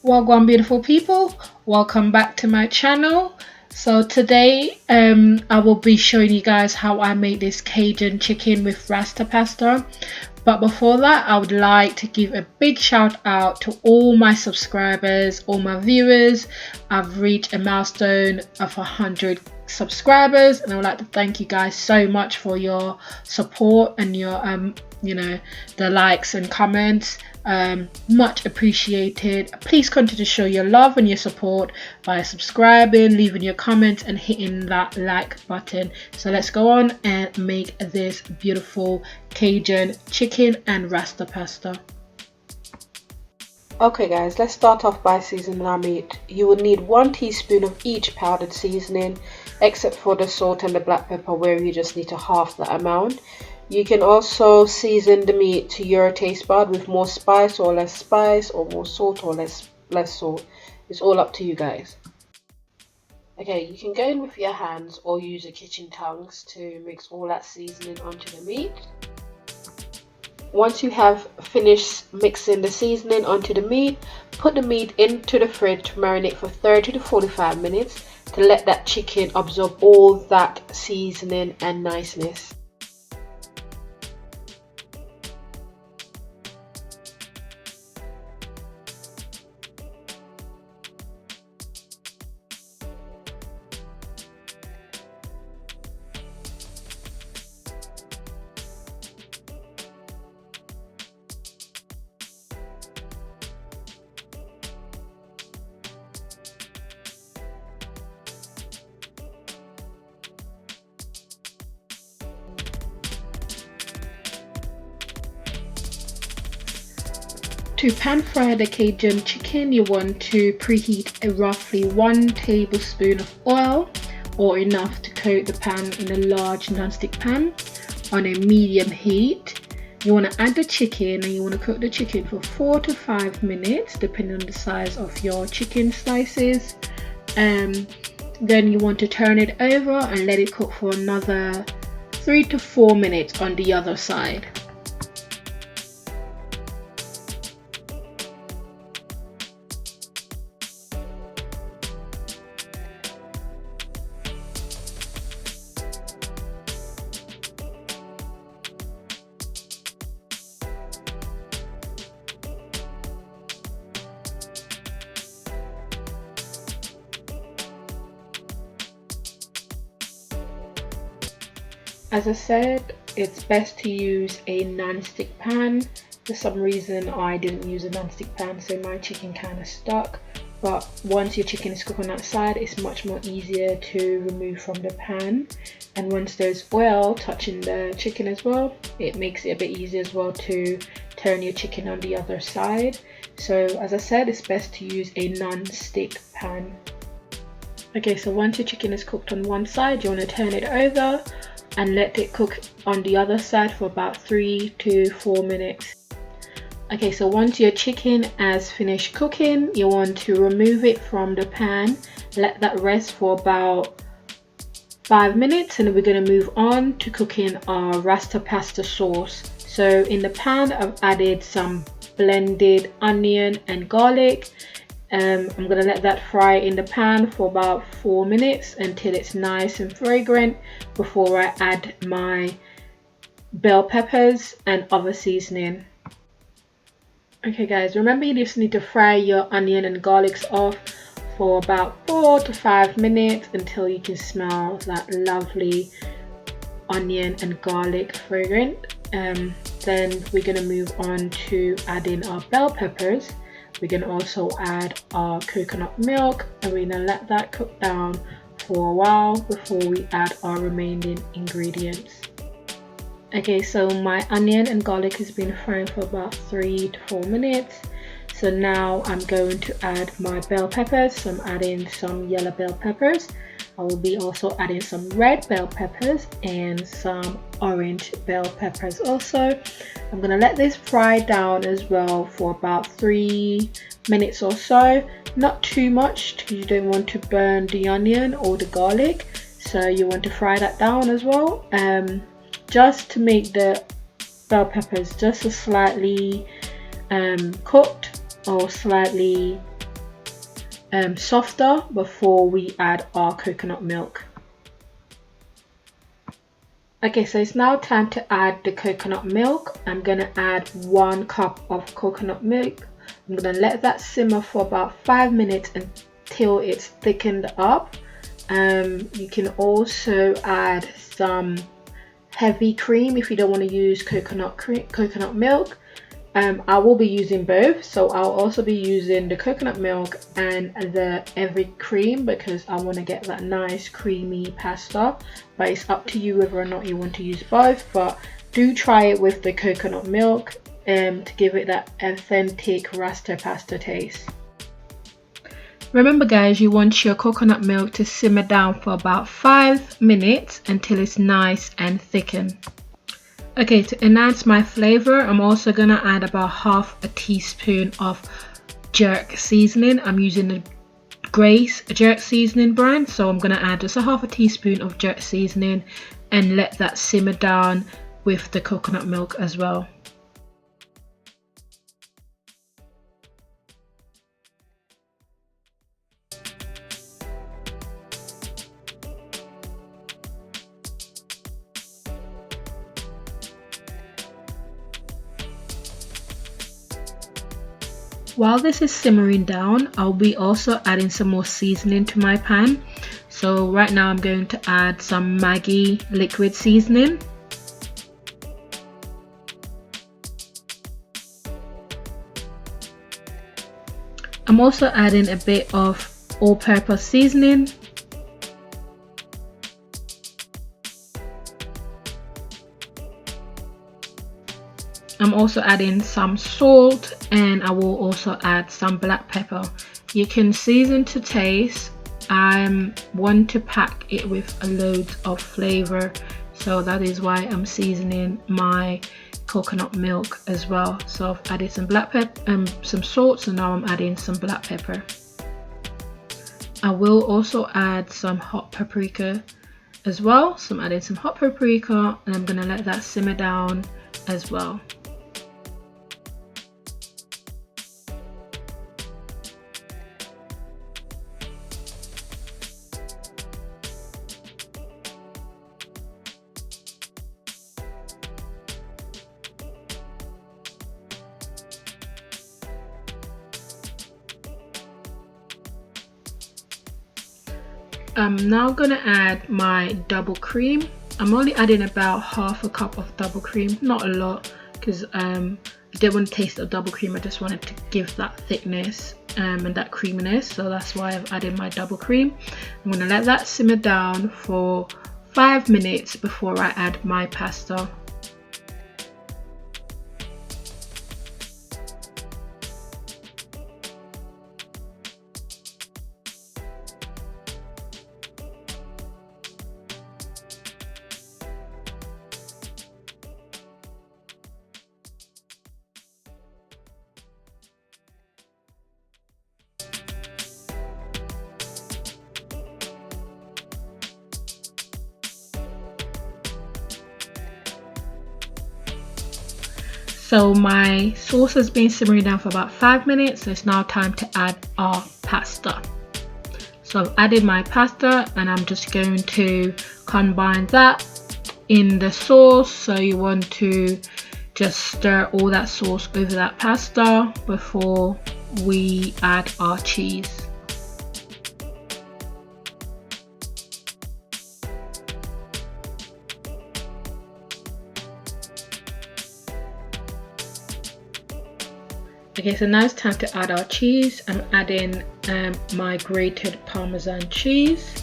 Welcome, beautiful people. Welcome back to my channel. So today I will be showing you guys how I make this Cajun chicken with Rasta Pasta. But before that, I would like to give a big shout out to all my subscribers, all my viewers. I've reached a milestone of 100 subscribers, and I would like to thank you guys so much for your support and your the likes and comments. Much appreciated. Please continue to show your love and your support by subscribing, leaving your comments, and hitting that like button. So let's go on and make this beautiful Cajun chicken and Rasta pasta. Okay guys, let's start off by seasoning our meat. You will need 1 teaspoon of each powdered seasoning, except for the salt and the black pepper, where you just need to half that amount. You can also season the meat to your taste bud with more spice or less spice, or more salt or less salt. It's all up to you guys. Okay, you can go in with your hands or use your kitchen tongs to mix all that seasoning onto the meat. Once you have finished mixing the seasoning onto the meat, put the meat into the fridge to marinate for 30 to 45 minutes to let that chicken absorb all that seasoning and niceness. To pan fry the Cajun chicken, you want to preheat a roughly 1 tablespoon of oil, or enough to coat the pan in a large non-stick pan on a medium heat. You want to add the chicken, and you want to cook the chicken for 4 to 5 minutes depending on the size of your chicken slices. Then you want to turn it over and let it cook for another 3 to 4 minutes on the other side. As I said, it's best to use a non-stick pan. For some reason I didn't use a non-stick pan, so my chicken kind of stuck. But once your chicken is cooked on that side, it's much more easier to remove from the pan. And once there's oil touching the chicken as well, it makes it a bit easier as well to turn your chicken on the other side. So as I said, it's best to use a non-stick pan. Okay, so once your chicken is cooked on one side, you want to turn it over and let it cook on the other side for about 3 to 4 minutes. Okay, so once your chicken has finished cooking, you want to remove it from the pan, let that rest for about 5 minutes, and then we're going to move on to cooking our Rasta Pasta sauce. So in the pan, I've added some blended onion and garlic. I'm going to let that fry in the pan for about 4 minutes until it's nice and fragrant before I add my bell peppers and other seasoning. Okay guys, remember you just need to fry your onion and garlics off for about 4 to 5 minutes until you can smell that lovely onion and garlic fragrance. Then we're going to move on to adding our bell peppers. We're going to also add our coconut milk, and we're going to let that cook down for a while before we add our remaining ingredients. Okay, so my onion and garlic has been frying for about 3 to 4 minutes. So now I'm going to add my bell peppers. So I'm adding some yellow bell peppers. I will be also adding some red bell peppers and some orange bell peppers also. I'm going to let this fry down as well for about 3 minutes or so. Not too much because you don't want to burn the onion or the garlic. So you want to fry that down as well. Just to make the bell peppers just a slightly cooked or slightly softer before we add our coconut milk. Okay, so it's now time to add the coconut milk. I'm gonna add 1 cup of coconut milk. I'm gonna let that simmer for about 5 minutes until it's thickened up. You can also add some heavy cream if you don't want to use coconut milk. I will be using both, so I'll also be using the coconut milk and the heavy cream because I want to get that nice creamy pasta. But it's up to you whether or not you want to use both, but do try it with the coconut milk to give it that authentic Rasta pasta taste. Remember guys, you want your coconut milk to simmer down for about 5 minutes until it's nice and thickened. Okay, to enhance my flavor, I'm also gonna add about half a teaspoon of jerk seasoning. I'm using the Grace jerk seasoning brand, so I'm gonna add just a half a teaspoon of jerk seasoning and let that simmer down with the coconut milk as well. While this is simmering down, I'll be also adding some more seasoning to my pan. So right now I'm going to add some Maggi liquid seasoning. I'm also adding a bit of all-purpose seasoning. I'm also adding some salt, and I will also add some black pepper. You can season to taste. I want to pack it with a load of flavor, so that is why I'm seasoning my coconut milk as well. So I've added some black pepper, some salt, so now I'm adding some black pepper. I will also add some hot paprika as well. So I'm adding some hot paprika, and I'm gonna let that simmer down as well. I'm now gonna add my double cream. I'm only adding about half a cup of double cream, not a lot, because I didn't want to taste the double cream. I just wanted to give that thickness and that creaminess, so that's why I've added my double cream. I'm gonna let that simmer down for 5 minutes before I add my pasta. So my sauce has been simmering down for about 5 minutes, so it's now time to add our pasta. So I've added my pasta, and I'm just going to combine that in the sauce. So you want to just stir all that sauce over that pasta before we add our cheese. Okay, so now it's time to add our cheese. I'm adding my grated Parmesan cheese.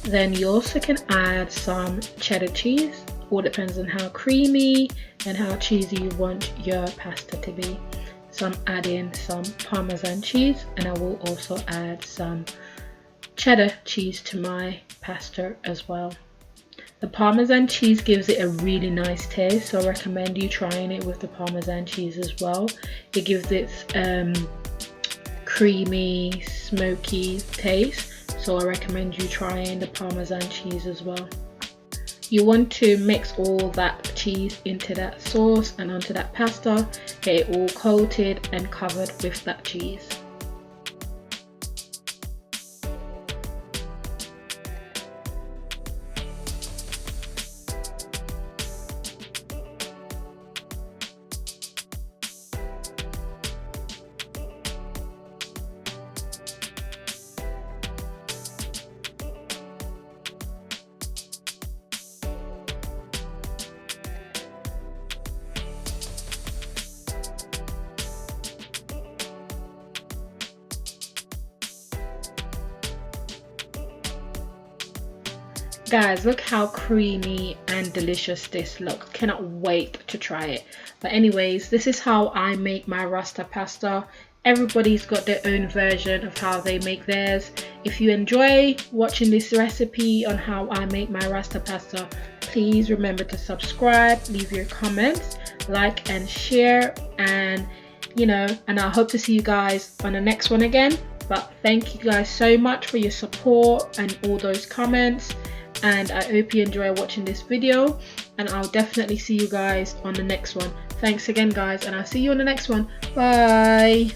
Then you also can add some cheddar cheese. All depends on how creamy and how cheesy you want your pasta to be. So I'm adding some Parmesan cheese, and I will also add some cheddar cheese to my pasta as well. The Parmesan cheese gives it a really nice taste, so I recommend you trying it with the Parmesan cheese as well. It gives it creamy, smoky taste, so I recommend you trying the Parmesan cheese as well. You want to mix all that cheese into that sauce and onto that pasta, get it all coated and covered with that cheese. guys, look how creamy and delicious this looks. Cannot wait to try it. But anyways, this is how I make my Rasta pasta. Everybody's got their own version of how they make theirs. If you enjoy watching this recipe on how I make my Rasta pasta, please remember to subscribe, leave your comments, like and share, and and I hope to see you guys on the next one again. But thank you guys so much for your support and all those comments, and I hope you enjoy watching this video, and I'll definitely see you guys on the next one. Thanks again guys, and I'll see you on the next one. Bye.